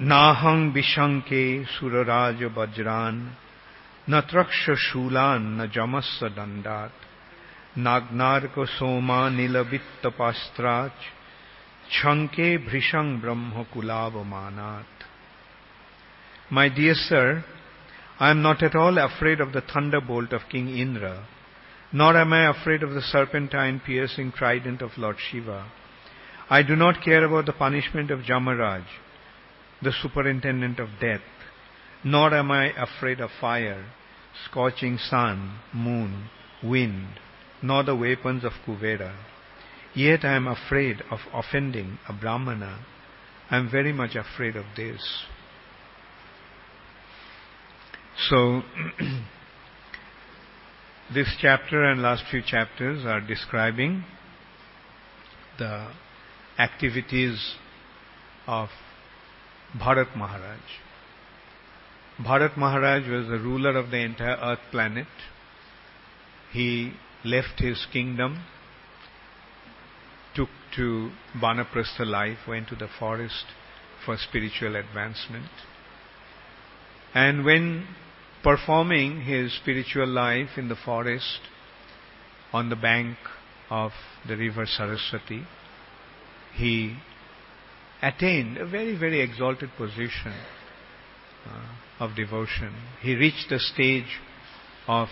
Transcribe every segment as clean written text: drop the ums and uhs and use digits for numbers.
Nahang vishanke suraraja vajran, natraksha shulan na jamassa dandat, nagnarka soma nilavitta pastrach, chanke bhrishang brahma kulavamanat. My dear sir, I am not at all afraid of the thunderbolt of King Indra, nor am I afraid of the serpentine piercing trident of Lord Siva. I do not care about the punishment of Yamaraja, the superintendent of death, nor am I afraid of fire, scorching sun, moon, wind, nor the weapons of Kuvera. Yet I am afraid of offending a Brahmana. I am very much afraid of this. So, this chapter and last few chapters are describing the activities of Bharat Maharaj. Bharat Maharaj was the ruler of the entire earth planet. He left his kingdom, took to Vanaprastha life, went to the forest for spiritual advancement. And when performing his spiritual life in the forest on the bank of the river Saraswati, he attained a very, very exalted position of devotion. He reached the stage of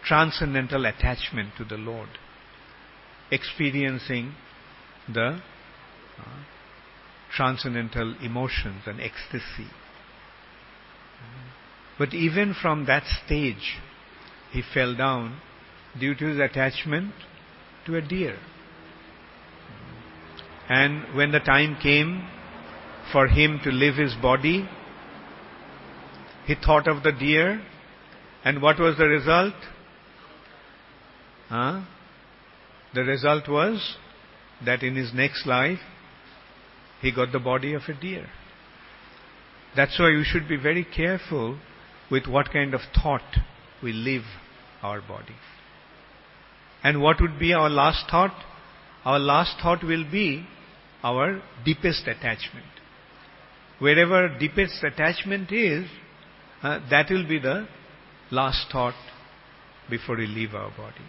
transcendental attachment to the Lord, experiencing the transcendental emotions and ecstasy. But even from that stage, he fell down due to his attachment to a deer. And when the time came for him to leave his body, he thought of the deer, and what was the result? The result was that in his next life, he got the body of a deer. That's why we should be very careful with what kind of thought we leave our body. And what would be our last thought? Our last thought will be our deepest attachment. Wherever deepest attachment is, that will be the last thought before we leave our body.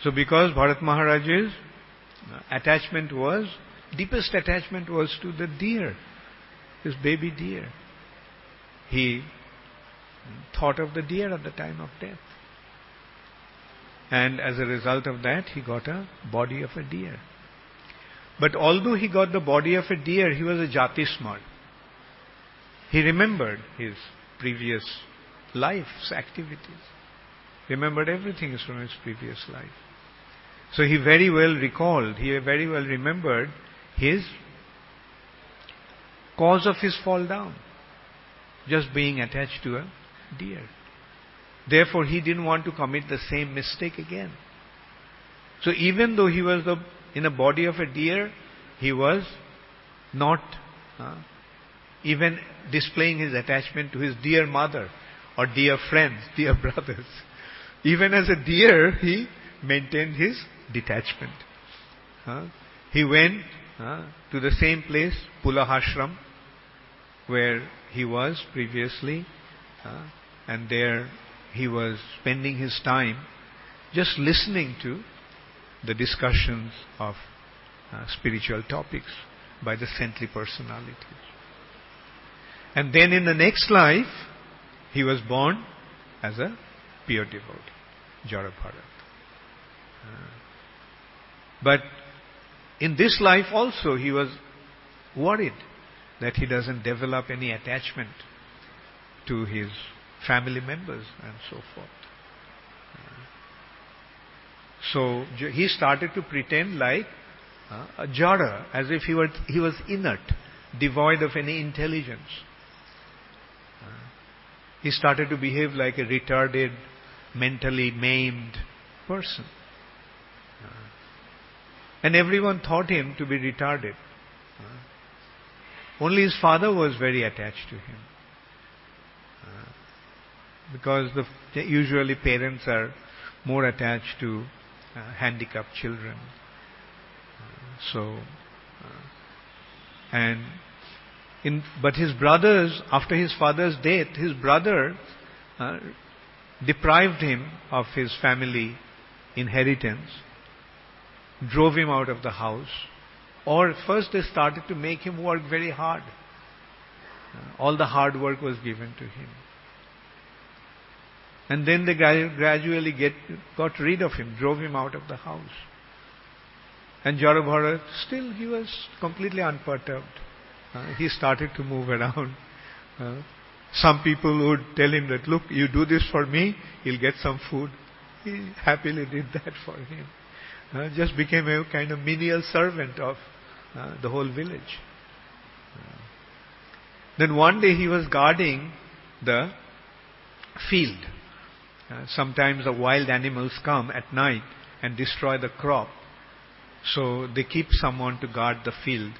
So because Bharat Maharaj's deepest attachment was to the deer, his baby deer. He thought of the deer at the time of death. And as a result of that, he got a body of a deer. But although he got the body of a deer, he was a jati smart. He remembered his previous life's activities. Remembered everything from his previous life. So he very well recalled, he very well remembered his cause of his fall down. Just being attached to a deer. Therefore, he didn't want to commit the same mistake again. So even though he was in a body of a deer, he was not even displaying his attachment to his dear mother or dear friends, dear brothers. Even as a deer, he maintained his detachment. He went to the same place, Pulahashram, where he was previously, and there he was spending his time just listening to the discussions of spiritual topics by the saintly personalities. And then in the next life, he was born as a pure devotee, Jada Bharata. But in this life also, he was worried that he doesn't develop any attachment to his family members and so forth. So he started to pretend like a jada, as if he was inert, devoid of any intelligence. He started to behave like a retarded, mentally maimed person. And everyone thought him to be retarded. Only his father was very attached to him. Because usually parents are more attached to handicapped children. So But his brothers, after his father's death, his brother deprived him of his family inheritance, drove him out of the house, or first they started to make him work very hard. All the hard work was given to him. And then they gradually got rid of him, drove him out of the house. And Jada Bharata, still he was completely unperturbed. He started to move around. Some people would tell him that, look, you do this for me, he'll get some food. He happily did that for him. Just became a kind of menial servant of the whole village. Then one day he was guarding the field. Sometimes the wild animals come at night and destroy the crop. So they keep someone to guard the field.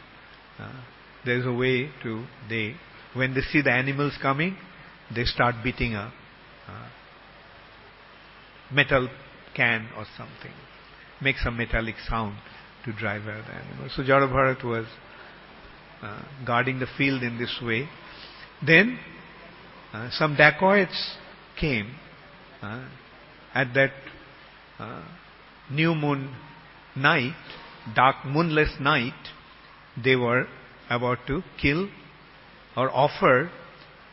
There is a way when they see the animals coming, they start beating a metal can or something. Makes a metallic sound to drive away the animals. So Jada Bharata was guarding the field in this way. Then some dacoits came at that new moon night, dark moonless night. They were about to kill or offer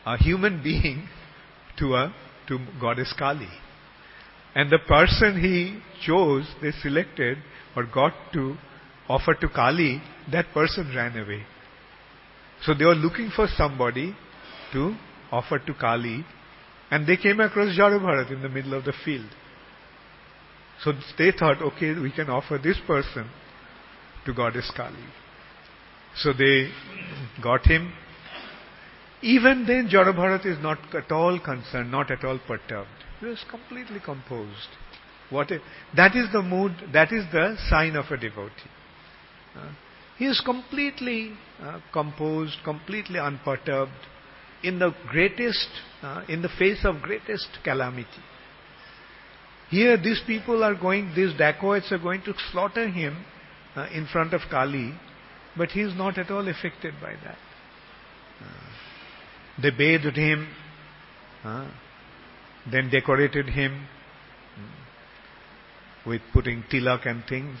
a human being to Goddess Kali. And the person he chose, they selected or got to offer to Kali, that person ran away. So they were looking for somebody to offer to Kali, and they came across Jada Bharata in the middle of the field. So they thought, okay, we can offer this person to Goddess Kali. So they got him. Even then, Jada Bharata is not at all concerned, not at all perturbed. He was completely composed. That is the mood, that is the sign of a devotee. He is completely composed, completely unperturbed in the face of greatest calamity. Here these dacoits are going to slaughter him in front of Kali, but he is not at all affected by that. They bathed him, then decorated him with putting tilak and things,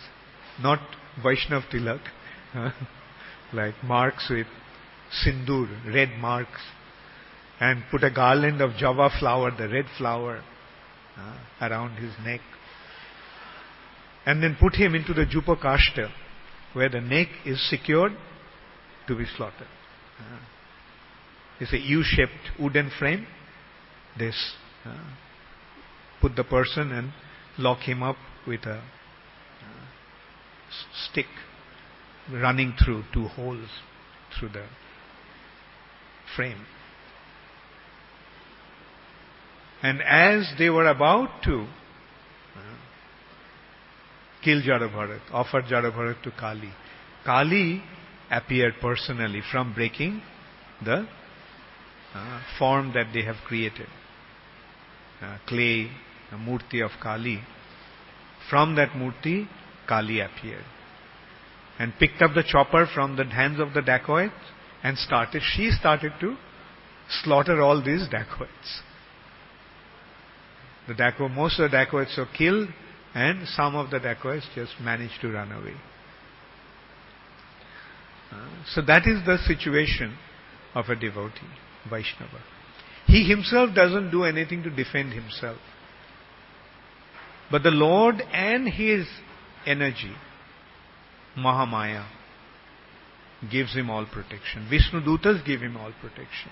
not Vaishnav tilak, like marks with sindoor, red marks, and put a garland of java flower, the red flower, around his neck. And then put him into the jupa kashta, where the neck is secured to be slaughtered. It's a U-shaped wooden frame. This put the person and lock him up with a stick running through 2 holes through the frame. And as they were about to kill Jada Bharata, offer Jada Bharata to Kali, Kali appeared personally from breaking the form that they have created. Clay, a murti of Kali. From that murti, Kali appeared and picked up the chopper from the hands of the dacoits and she started to slaughter all these dacoits. Most of the dacoits were killed, and some of the dacoits just managed to run away. So that is the situation of a devotee, Vaishnava. He himself doesn't do anything to defend himself. But the Lord and His energy, Mahamaya, gives him all protection. Vishnu Dutas give him all protection.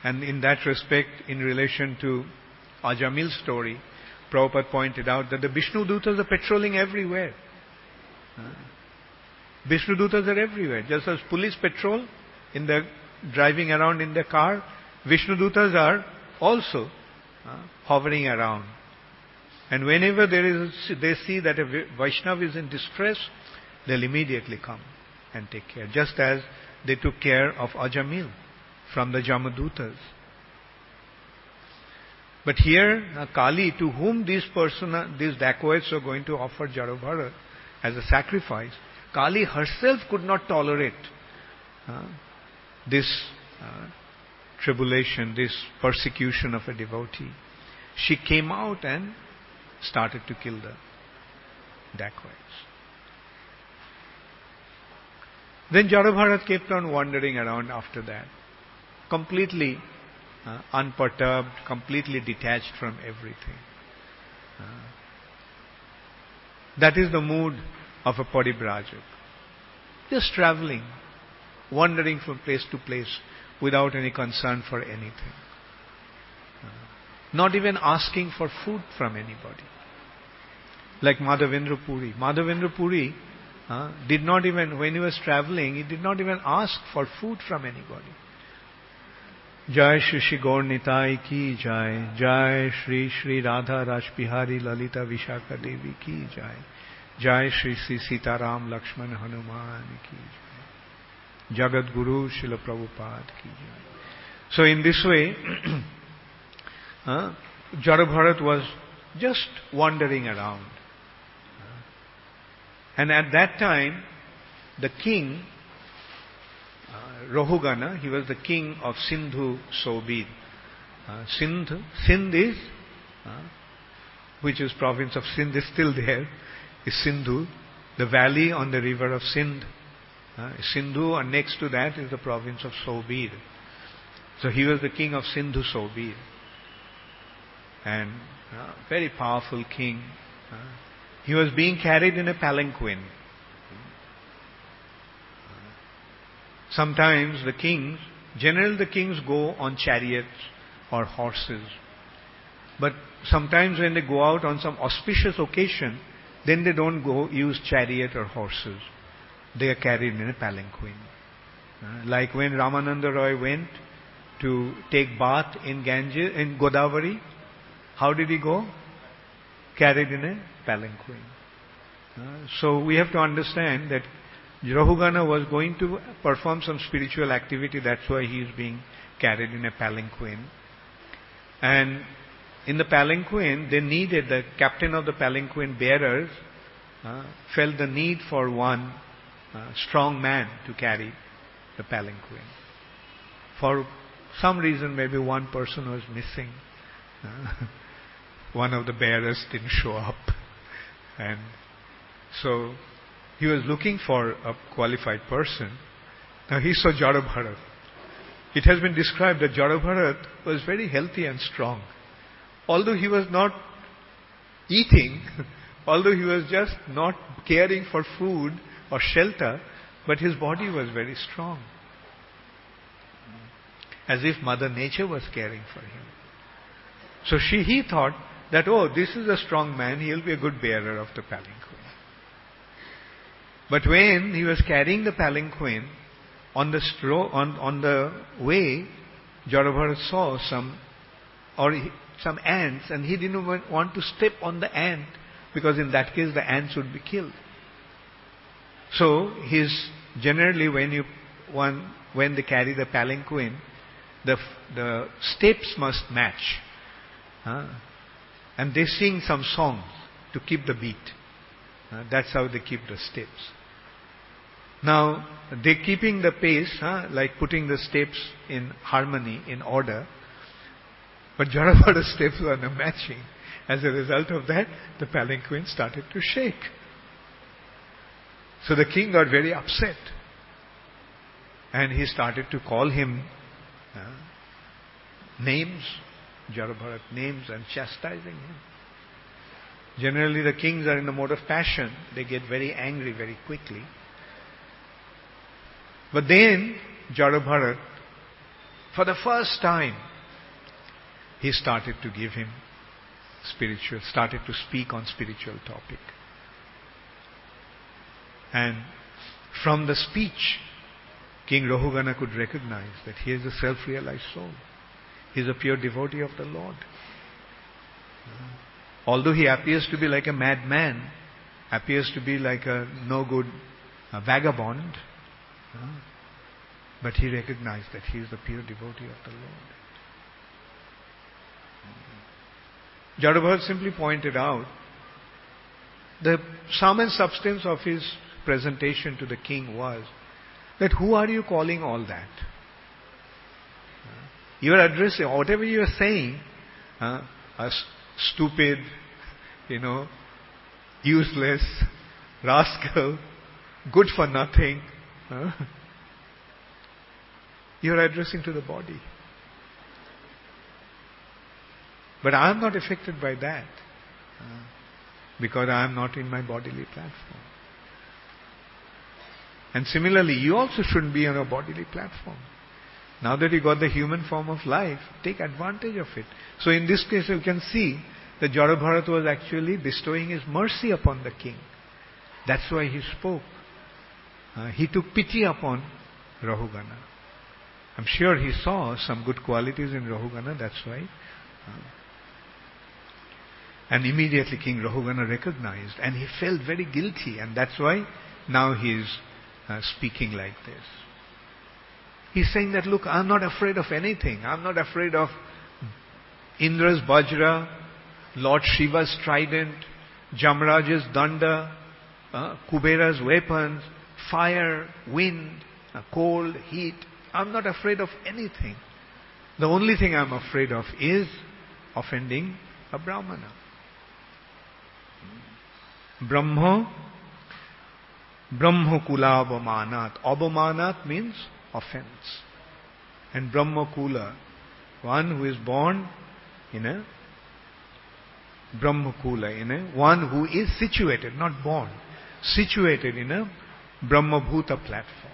And in that respect, in relation to Ajamil's story, Prabhupada pointed out that the Vishnu Dutas are patrolling everywhere. Vishnu Dutas are everywhere. Just as police patrol driving around in the car, Vishnu Dutas are also hovering around. And whenever they see that a Vaishnava is in distress, they'll immediately come and take care. Just as they took care of Ajamil from the Jamadutas. But here, Kali, to whom these dacoits are going to offer Jada Bharata as a sacrifice, Kali herself could not tolerate this tribulation, this persecution of a devotee. She came out and started to kill the dacoits. Then Jada Bharata kept on wandering around after that, completely unperturbed, completely detached from everything. That is the mood of a paribrajak. Just traveling, wandering from place to place without any concern for anything. Not even asking for food from anybody. Like Madhavendra Puri. Madhavendra Puri did not even, when he was traveling, he did not even ask for food from anybody. Jai Shri Shri Gaur Nitai ki Jai. Jai Shri Shri Radha Rashbihari Lalita Vishakha Devi ki Jai. Jai Shri Shri Sitaram Lakshman Hanuman ki Jai. Jagat Guru Srila Prabhupada ki Jai. So in this way, Jada Bharata was just wandering around. And at that time, the king, Rahugana, he was the king of Sindhu Sobid. Sindh is, which is province of Sindh, is still there, is Sindhu, the valley on the river of Sindh. Sindhu, and next to that is the province of Sobid. So he was the king of Sindhu Sobid. And very powerful king. He was being carried in a palanquin. Sometimes the kings, generally the kings go on chariots or horses. But sometimes when they go out on some auspicious occasion, then they don't go use chariot or horses. They are carried in a palanquin. Like when Ramananda Roy went to take bath in Ganges, in Godavari, how did he go? Carried in a palanquin. So we have to understand that Rahugana was going to perform some spiritual activity, that's why he is being carried in a palanquin. And in the palanquin, they needed, the captain of the palanquin bearers felt the need for one strong man to carry the palanquin. For some reason, maybe one person was missing. One of the bearers didn't show up. And so he was looking for a qualified person. Now he saw Jada Bharata. It has been described that Jada Bharata was very healthy and strong. Although he was not eating, although he was just not caring for food or shelter, but his body was very strong. As if Mother Nature was caring for him. So he thought that, oh, this is a strong man, he'll be a good bearer of the palanquin. But when he was carrying the palanquin, on the way, Jada Bharata saw some ants, and he didn't want to step on the ant, because in that case the ants would be killed. So generally when they carry the palanquin, the steps must match. And they sing some songs to keep the beat. That's how they keep the steps. Now, they're keeping the pace, like putting the steps in harmony, in order. But Jada Bharata's steps were not matching. As a result of that, the palanquin started to shake. So the king got very upset. And he started to call him names, Jada Bharata names, and chastising him. Generally the kings are in a mode of passion. They get very angry very quickly. But then Jada Bharata, for the first time, he started to give him started to speak on spiritual topic. And from the speech, King Rahugana could recognize that he is a self-realized soul. He is a pure devotee of the Lord. Although he appears to be like a madman, appears to be like a no good vagabond, but he recognized that he is the pure devotee of the Lord. Jada Bharata simply pointed out the sum and substance of his presentation to the king was that who are you calling all that? You are addressing, whatever you are saying, stupid, useless, rascal, good for nothing. You are addressing to the body. But I am not affected by that because I am not in my bodily platform. And similarly, you also shouldn't be on a bodily platform. Now that you got the human form of life, take advantage of it. So in this case, you can see that Jada Bharata was actually bestowing his mercy upon the king. That's why he spoke. He took pity upon Rahugana. I'm sure he saw some good qualities in Rahugana, that's why. And immediately King Rahugana recognized, and he felt very guilty, and that's why now he is speaking like this. He's saying that, look, I'm not afraid of anything. I'm not afraid of Indra's Vajra, Lord Shiva's trident, Yamaraja's danda, Kuvera's weapons, fire, wind, cold, heat. I'm not afraid of anything. The only thing I'm afraid of is offending a Brahmana. Brahma kula avamanat. Avamanat means offense. And Brahma kula, one who is born in a Brahma kula, one who is situated, not born, situated in a Brahma Bhuta platform.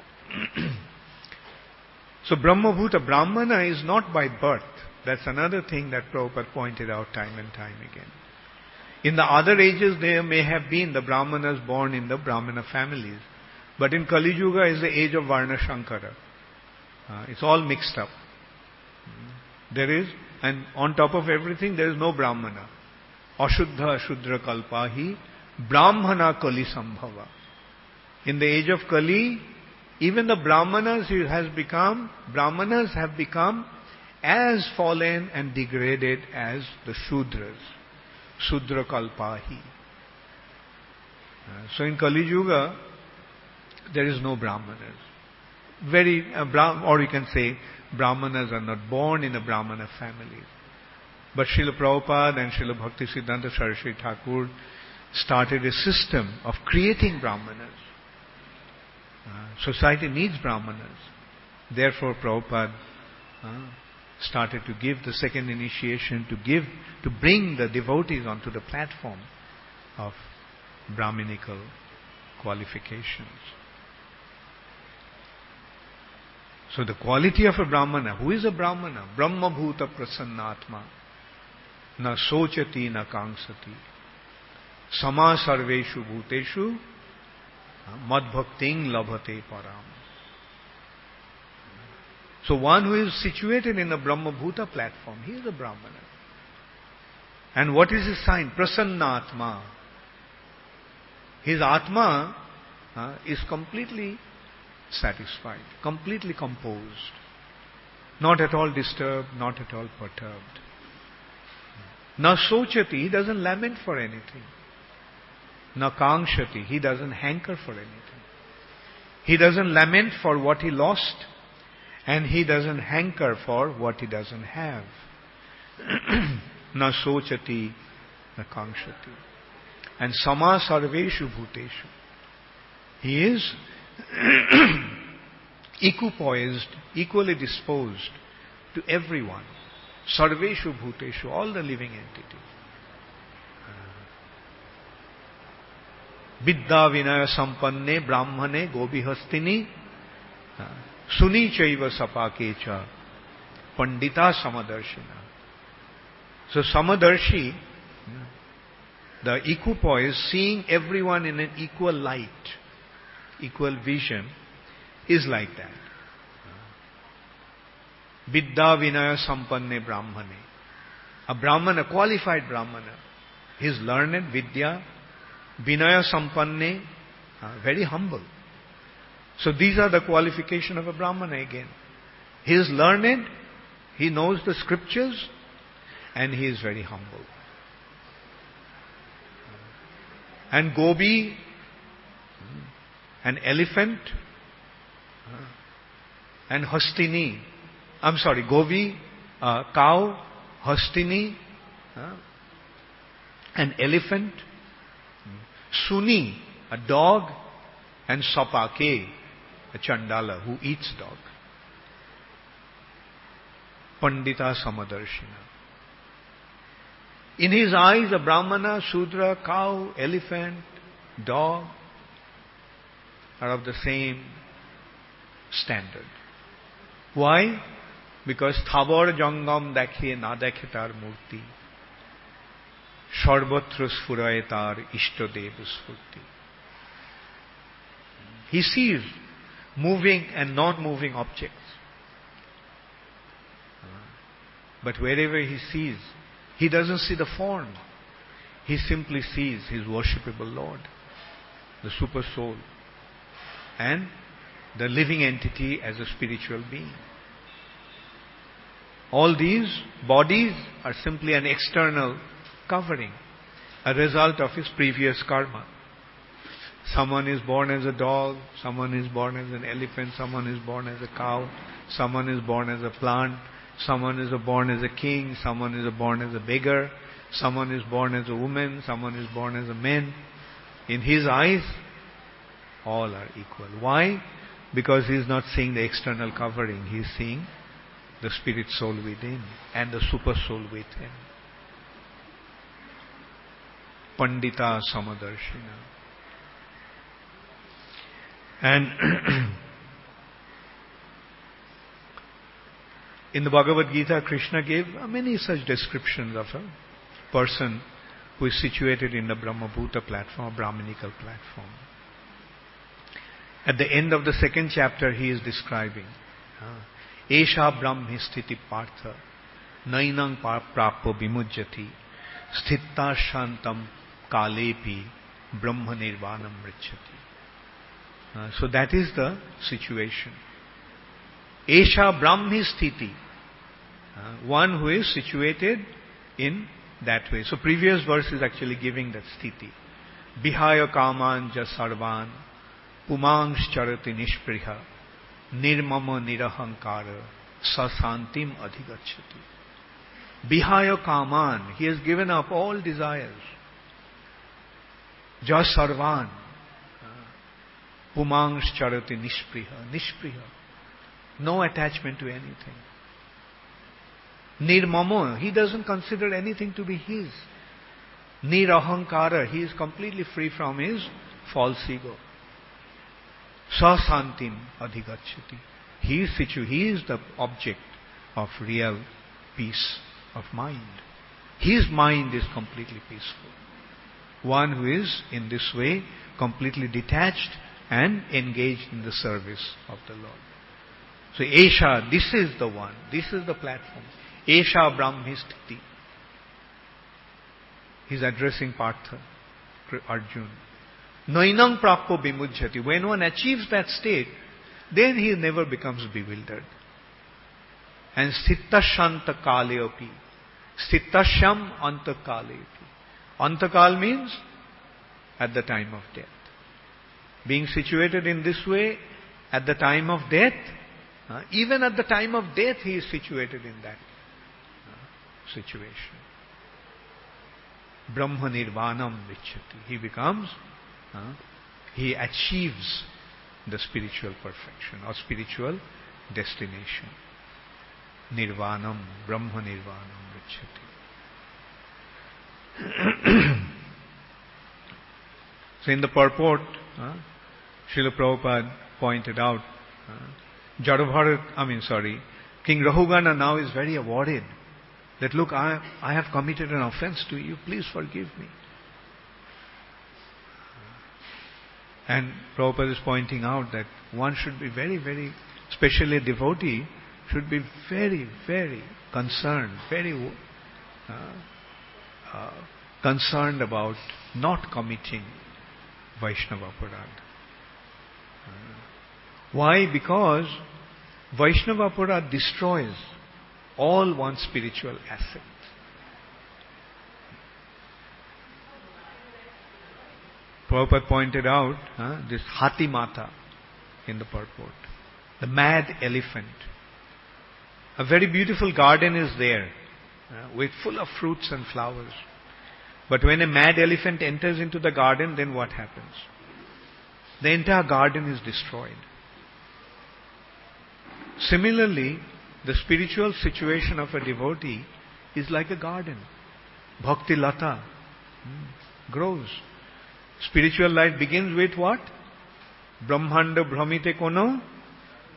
So Brahma Bhuta, Brahmana is not by birth. That's another thing that Prabhupada pointed out time and time again. In the other ages, there may have been the Brahmanas born in the Brahmana families. But in Kali Yuga is the age of Varna Shankara. It's all mixed up. There is, and on top of everything, there is no Brahmana. Ashuddha Ashudra Kalpahi Brahmana Kali Sambhava. In the age of Kali, even the Brahmanas have become as fallen and degraded as the Shudras. Shudra Kalpahi. So in Kali Yuga, there is no Brahmanas. Or you can say, Brahmanas are not born in a Brahmana family. But Srila Prabhupada and Srila Bhakti Siddhanta Saraswati Thakur started a system of creating Brahmanas. Society needs Brahmanas. Therefore Prabhupada started to give the second initiation, to bring the devotees onto the platform of Brahminical qualifications. So the quality of a Brahmana, who is a Brahmana? Brahma Bhuta Prasannatma, na sochati na kangsati, sama sarveshu bhuteshu, madbhakting labhate param. So one who is situated in the Brahma Bhuta platform, he is a Brahmana. And what is his sign? Prasannatma. His Atma is completely satisfied, completely composed, not at all disturbed, not at all perturbed. Na sochati, he doesn't lament for anything. Na kangshati, he doesn't hanker for anything. He doesn't lament for what he lost, and he doesn't hanker for what he doesn't have. Na sochati, na kangshati. And sama sarveshu bhuteshu. He is equipoised, equally disposed to everyone. Sarveshu bhuteshu, all the living entities. Vidya vinaya sampanne brahmane gobihastini suni chaiva sapakecha pandita samadarshina. So samadarshi, the equipoise, seeing everyone in an equal light, equal vision, is like that. Vidya vinaya sampanne brahmane. A brahmana, qualified brahmana. He is learned, vidya, vinaya sampanne, very humble. So these are the qualification of a brahmana again. He is learned, he knows the scriptures, and he is very humble. And Gobi, an elephant, and Hastini. Govi, cow, Hastini, an elephant, Suni, a dog, and Sapake, a Chandala who eats dog. Pandita Samadarshina. In his eyes, a Brahmana, Shudra, cow, elephant, dog are of the same standard. Why? Because Thabor Jangam dakhe na dakhe tar murti. Sarvatra sphuraye tar ishtadev sphurti. He sees moving and non-moving objects. But wherever he sees, he doesn't see the form. He simply sees his worshipable Lord, the super soul, and the living entity as a spiritual being. All these bodies are simply an external covering, a result of his previous karma. Someone is born as a dog, someone is born as an elephant, someone is born as a cow, someone is born as a plant, someone is born as a king, someone is born as a beggar, someone is born as a woman, someone is born as a man. In his eyes, all are equal. Why? Because he is not seeing the external covering, he is seeing the spirit soul within and the super soul within. Pandita Samadarshina. And in the Bhagavad Gita, Krishna gave many such descriptions of a person who is situated in the Brahmabhuta platform, Brahmanical platform. At the end of the second chapter, he is describing Esha Brahmi Sthiti Partha Nainang Prapo Vimujjati Sthitta Shantam Kalepi Brahma Nirvanam Richati. So that is the situation. Esha Brahmi Sthiti, one who is situated in that way. So previous verse is actually giving that sthiti. Bihaya kaman jasarvan pumangs charati nishpriha nirmama nirahankara sasantim adhigachati. Bihaya kaman, he has given up all desires. Jasarvan pumangs charati nishpriha. Nishpriha, no attachment to anything. Nirmamo, he doesn't consider anything to be his. Nirahankara, he is completely free from his false ego. Sasantim adhigachati. He is the object of real peace of mind. His mind is completely peaceful. One who is in this way completely detached and engaged in the service of the Lord. So Esha, this is the one, this is the platform. Esha Brahmi Sthiti. He is addressing Partha, Arjuna. Nainam Prapo Vimujjati. When one achieves that state, then he never becomes bewildered. And Sthitta Shanta Kaleopi. Sthitta Sham Anta Kaleopi. Antakal means at the time of death. Being situated in this way, at the time of death, even at the time of death he is situated in that situation. Brahma Nirvanam Vichati. He becomes, he achieves the spiritual perfection or spiritual destination. Nirvanam, Brahma Nirvanam Vichati. So in the purport, Srila Prabhupada pointed out, Jada Bharata, King Rahugana now is very worried that, look, I have committed an offense to you, please forgive me. And Prabhupada is pointing out that one should be very, very, especially a devotee, should be very, very concerned, very concerned about not committing vaisnava-aparadha. Why? Because vaisnava-aparadha destroys all one's spiritual assets. Prabhupada pointed out this hati mata in the purport. The mad elephant. A very beautiful garden is there, with full of fruits and flowers. But when a mad elephant enters into the garden, then what happens? The entire garden is destroyed. Similarly, the spiritual situation of a devotee is like a garden. Bhakti lata grows. Spiritual life begins with what? Brahmanda Brahmite Kono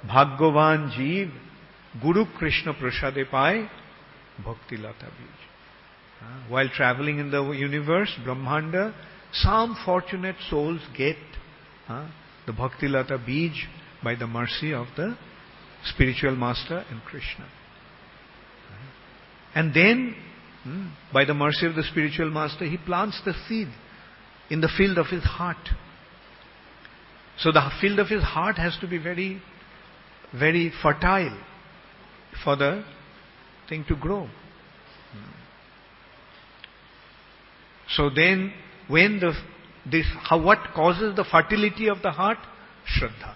Bhagyavan Jeev Guru Krishna Prasade Pai Bhakti Lata Bij. While traveling in the universe, Brahmanda, some fortunate souls get the Bhakti Lata Bij by the mercy of the spiritual master and Krishna. And then, by the mercy of the spiritual master, he plants the seed in the field of his heart. So the field of his heart has to be very, very fertile for the thing to grow. So then, when what causes the fertility of the heart? Shraddha.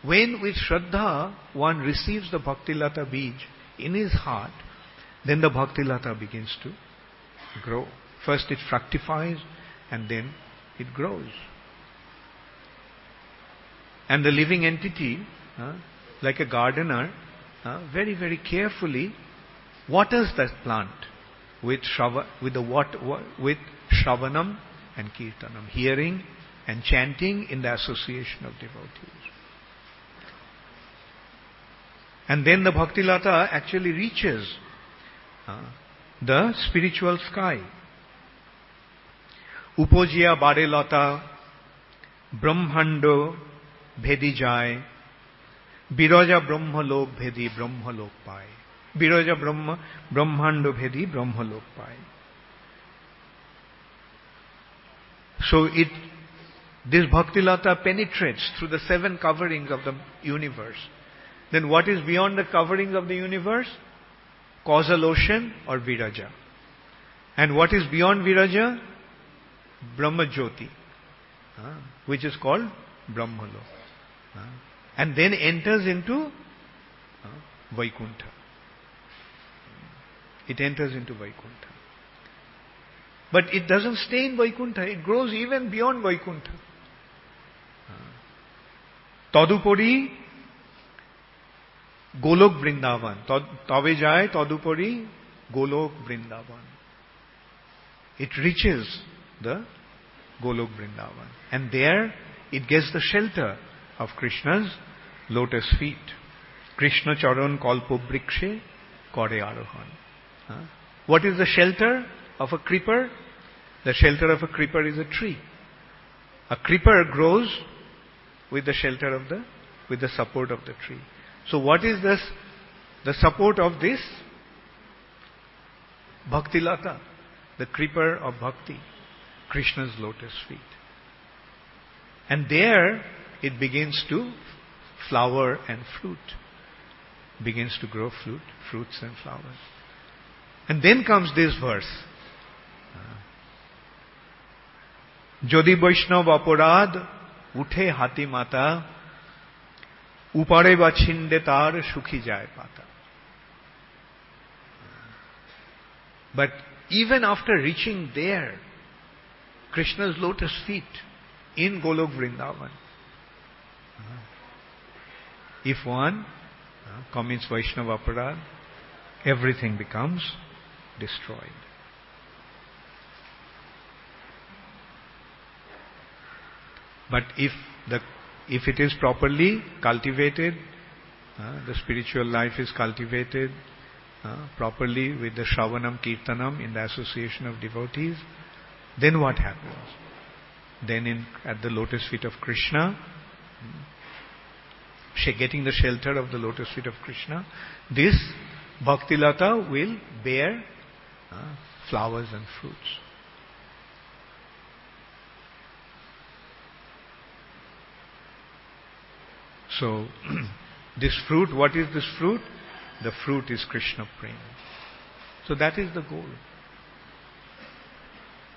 When with Shraddha one receives the Bhakti Lata Bij in his heart, then the Bhakti Lata begins to grow. First it fructifies and then it grows. And the living entity, like a gardener, very, very carefully waters that plant with Shravanam and Kirtanam, hearing and chanting in the association of devotees. And then the Bhakti Lata actually reaches the spiritual sky. Upojiya bare lata Brahmando bhedi jai Biraja Brahma lok bhedi Brahma lok pai. Biraja Brahmando bhedi Brahma lok pai. So this Bhakti Lata penetrates through the 7 coverings of the universe. Then what is beyond the coverings of the universe? Causal ocean or Viraja. And what is beyond Viraja? Brahma Jyoti, which is called Brahmalok. And then enters into Vaikuntha. It enters into Vaikuntha. But it doesn't stay in Vaikuntha. It grows even beyond Vaikuntha. Tadupori Golok Vrindavan. Tave jai Tadupori Golok Vrindavan. It reaches the Golok Vrindavan. And there it gets the shelter of Krishna's lotus feet. Krishna Charan Kalpo Brikshe Kore Arohan. What is the shelter of a creeper? The shelter of a creeper is a tree. A creeper grows with the shelter of with the support of the tree. So what is this? The support of this Bhakti Lata, the creeper of Bhakti, Krishna's lotus feet. And there it begins to flower and fruit. Begins to grow fruits and flowers. And then comes this verse. Jodi vaisnava-aparadha uthe hati mata upare ba chinde tar sukhi jay pata. But even after reaching there, Krishna's lotus feet in Golok Vrindavan, if one commits Vaisnava-aparadha, everything becomes destroyed. But if it is properly cultivated, the spiritual life is cultivated properly with the Shravanam Kirtanam in the association of devotees, then what happens? Then at the lotus feet of Krishna, getting the shelter of the lotus feet of Krishna, this Bhakti Lata will bear flowers and fruits. So, this fruit, what is this fruit? The fruit is Krishna Prema. So that is the goal.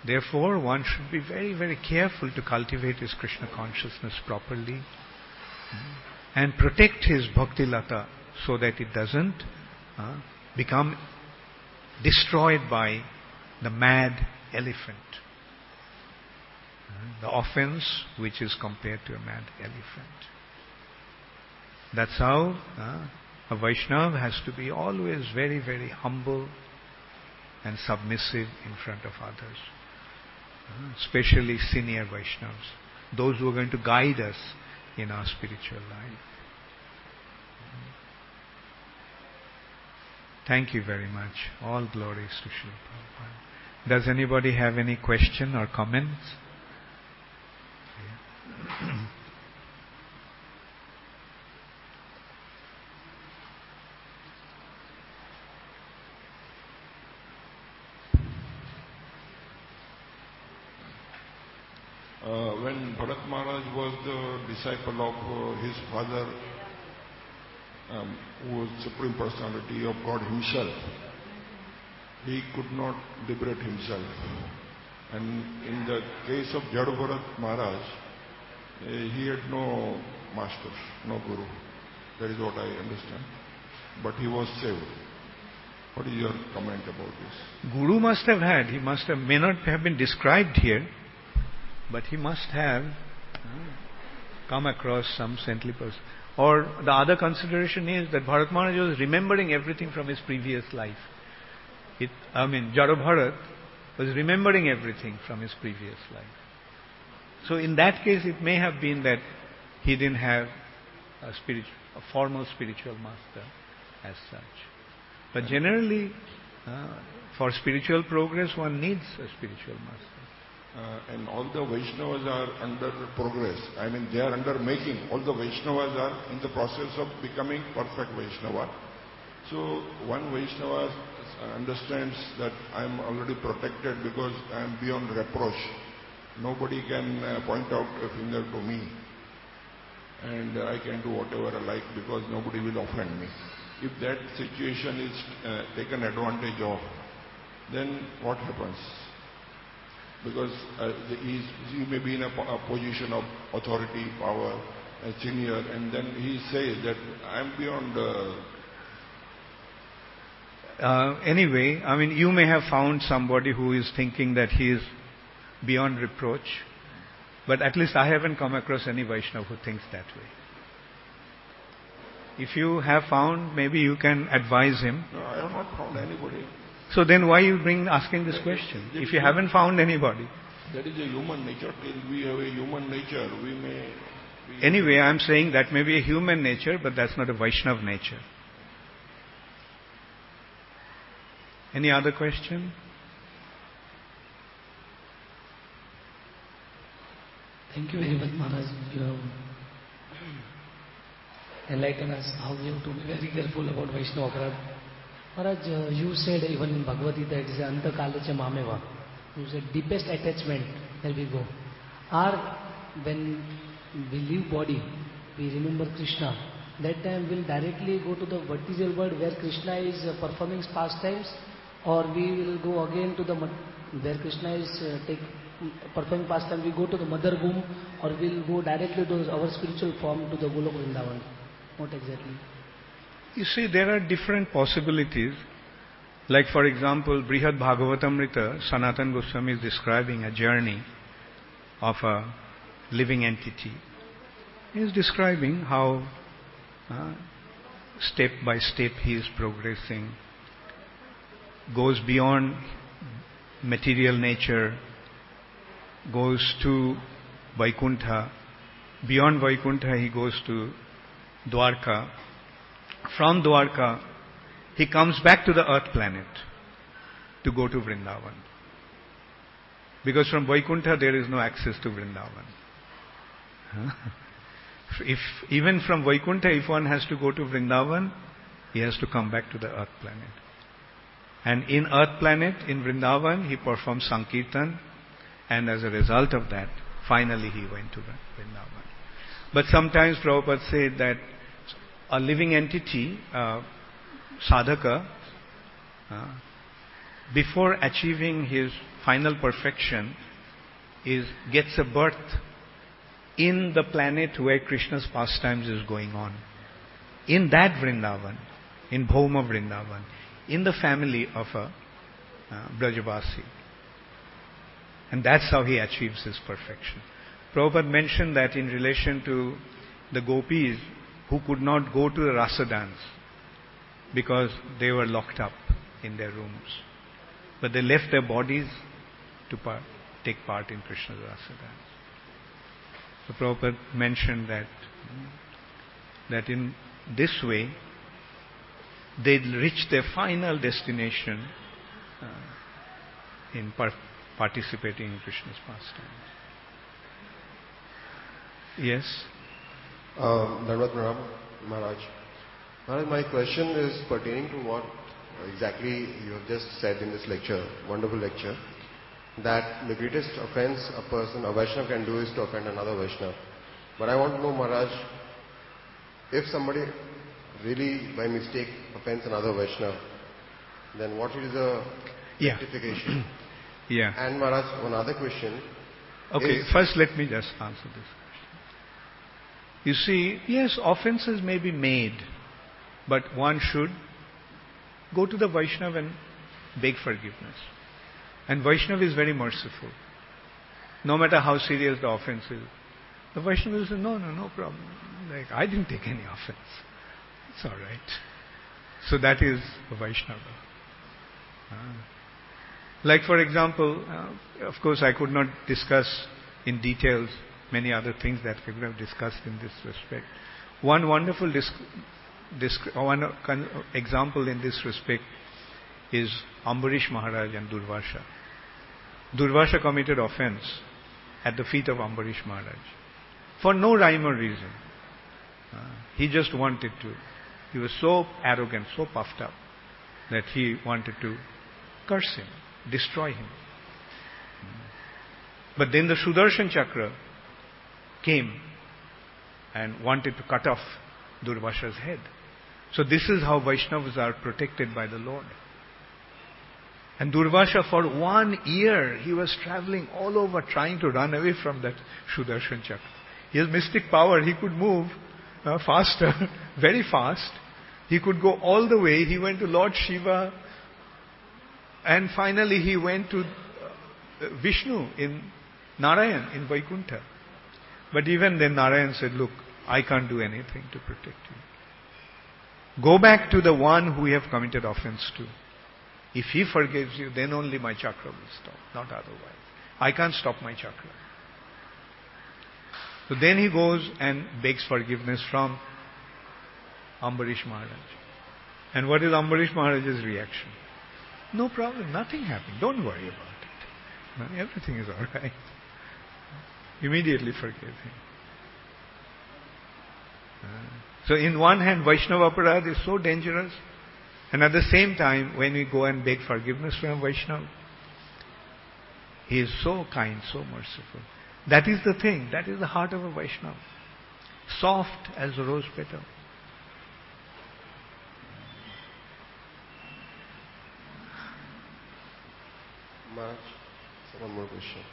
Therefore, one should be very, very careful to cultivate his Krishna consciousness properly and protect his bhakti lata so that it doesn't become destroyed by the mad elephant. The offense which is compared to a mad elephant. That's how a Vaishnava has to be always very, very humble and submissive in front of others. Especially senior Vaishnavas, those who are going to guide us in our spiritual life. Thank you very much. All glories to Srila Prabhupada. Does anybody have any question or comments? When Bharat Maharaj was the disciple of his father, who was Supreme Personality of God himself, he could not liberate himself. And in the case of Jada Bharata Maharaj, he had no master, no guru. That is what I understand. But he was saved. What is your comment about this? Guru must have had. He must have, may not have been described here, but he must have come across some saintly person. Or the other consideration is that Bharat Maharaj was remembering everything from his previous life. Jada Bharat was remembering everything from his previous life. So in that case, it may have been that he didn't have a formal spiritual master as such. But generally, for spiritual progress, one needs a spiritual master. And all the Vaishnavas are under progress. They are under making. All the Vaishnavas are in the process of becoming perfect Vaishnava. So one Vaishnava understands that I am already protected because I am beyond reproach. Nobody can point out a finger to me. And I can do whatever I like because nobody will offend me. If that situation is taken advantage of, then what happens? Because he may be in a position of authority, power, senior, and then he says that I am beyond... Anyway, you may have found somebody who is thinking that he is beyond reproach, but at least I haven't come across any Vaishnava who thinks that way. If you have found, maybe you can advise him. No, I have not found anybody. So then why you asking this question? If you haven't found anybody. That is a human nature. Till we have a human nature, we may... Anyway, I am saying that may be a human nature, but that's not a Vaishnava nature. Any other question? Thank you very much, Maharaj. You have enlightened us how we have to be very careful about vaisnava-aparadha. Maharaj, you said even in Bhagavad Gita, it is anta kalacha mameva. You said deepest attachment, there we go. Or when we leave body, we remember Krishna. That time we'll directly go to the vertical world where Krishna is performing pastimes, or we will go again to the where Krishna is performing pastime. We go to the mother womb, or we'll go directly to our spiritual form to the Golok Vrindavan. What exactly? You see, there are different possibilities. Like for example, Brihad Bhagavatamrita, Sanatana Goswami is describing a journey of a living entity. He is describing how step by step he is progressing, goes beyond material nature, goes to Vaikuntha. Beyond Vaikuntha he goes to Dwarka. From Dwarka he comes back to the earth planet to go to Vrindavan. Because from Vaikuntha there is no access to Vrindavan. If even from Vaikuntha, if one has to go to Vrindavan, he has to come back to the earth planet. And in earth planet, in Vrindavan, he performed Sankirtan, and as a result of that, finally he went to Vrindavan. But sometimes Prabhupada said that a living entity, sadhaka, before achieving his final perfection, gets a birth in the planet where Krishna's pastimes is going on. In that Vrindavan, in Bhauma Vrindavan, in the family of a Brajavasi. And that's how he achieves his perfection. Prabhupada mentioned that in relation to the gopis who could not go to the rasa dance because they were locked up in their rooms. But they left their bodies to take part in Krishna's rasa dance. So Prabhupada mentioned that in this way they reach their final destination in participating in Krishna's pastimes. Yes? Dhanavad Pranam, Maharaj. Maharaj, my question is pertaining to what exactly you have just said in this lecture, wonderful lecture, that the greatest offense a Vaishnava can do is to offend another Vaishnava. But I want to know, Maharaj, if somebody really by mistake offends another Vaishnava, then what is the rectification? Yeah. And Maharaj, one other question. Okay, first let me just answer this question. You see, yes, offenses may be made, but one should go to the Vaishnava and beg forgiveness. And Vaishnava is very merciful. No matter how serious the offense is, the Vaishnava will say, no problem. Like, I didn't take any offense. It's all right. So that is a Vaishnava. Like for example, of course I could not discuss in details many other things that we could have discussed in this respect. One wonderful example in this respect is Ambarish Maharaj and Durvasha. Durvasha committed offense at the feet of Ambarish Maharaj for no rhyme or reason. He just wanted to. He was so arrogant, so puffed up that he wanted to curse him, destroy him. But then the Sudarshan Chakra came and wanted to cut off Durvasha's head. So this is how Vaishnavas are protected by the Lord. And Durvasha, for 1 year, he was traveling all over trying to run away from that Sudarshan Chakra. He has mystic power. He could move faster, very fast. He could go all the way. He went to Lord Siva. And finally he went to Vishnu in Narayan, in Vaikuntha. But even then Narayan said, look, I can't do anything to protect you. Go back to the one who you have committed offense to. If he forgives you, then only my chakra will stop, not otherwise. I can't stop my chakra. So then he goes and begs forgiveness from Ambarish Maharaj. And what is Ambarish Maharaj's reaction? No problem, nothing happened. Don't worry about it. Everything is all right. Immediately forgive him. So in one hand, vaisnava-aparadha is so dangerous. And at the same time, when we go and beg forgiveness from Vaishnava, he is so kind, so merciful. That is the thing. That is the heart of a Vaishnava. Soft as a rose petal. Maharaj, so one more question.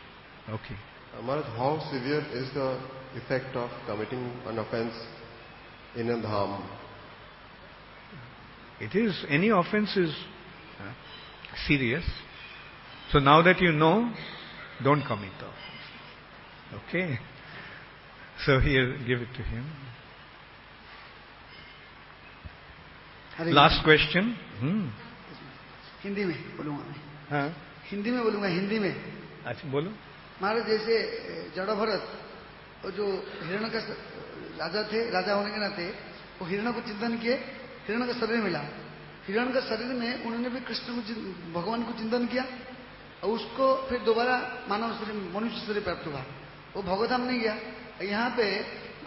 Okay. Maharaj, how severe is the effect of committing an offense in a dham? It is, any offense is serious. So now that you know, don't commit the offense. Okay? So here, give it to him. Last question. Hindi में बोलूंगा मैं. हाँ. हिंदी में बोलूंगा, हिंदी में. अच्छा बोलो. महाराज जैसे जड़ा भरत और जो हिरण का राजा थे, राजा होने के नाते वो हिरण को चिंतन किए, हिरण का शरीर मिला. हिरण का शरीर में उन्होंने भी कृष्ण को, भगवान को चिंतन किया और उसको फिर दोबारा मानव शरीर, मनुष्य शरीर प्राप्त हुआ. वो भगवधाम नहीं गया. यहाँ पे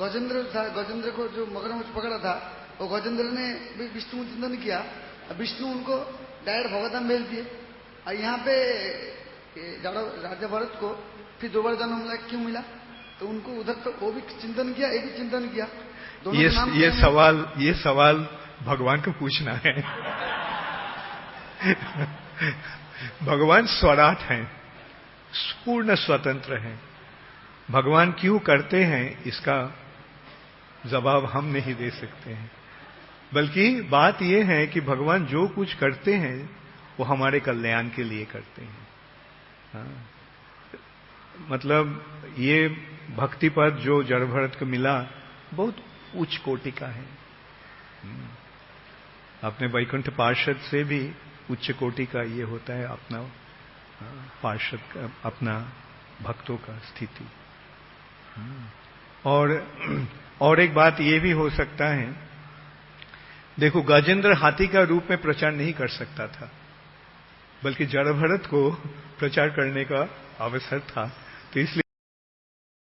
गजेंद्र था, गजेंद्र को जो मगरमच्छ पकड़ा था, वो गजेंद्र ने भी विष्णु को चिंतन किया. विष्णु उनको डायरेक्ट भगवधाम भेज दिए. और यहाँ पे राजा भरत को फिर दोबारा जन्म मिला, क्यों मिला? तो उनको उधर तो वो भी चिंतन किया, ये भी चिंतन किया. ये सवाल भगवान को पूछना है. भगवान स्वराट हैं, पूर्ण स्वतंत्र हैं। भगवान क्यों करते हैं इसका जवाब हम नहीं दे सकते हैं, बल्कि बात यह है कि भगवान जो कुछ करते हैं वो हमारे कल्याण के लिए करते हैं। हाँ। मतलब ये भक्ति पद जो जड़ भरत को मिला बहुत उच्च कोटि का है। अपने वैकुंठ पार्षद से भी उच्च कोटि का ये होता है अपना पार्षद का, अपना भक्तों का स्थिति। और एक बात ये भी हो सकता है, देखो गजेंद्र हाथी का रूप में प्रचार नहीं कर सकता था, बल्कि जड़ भरत को प्रचार करने का अवसर था, तो इसलिए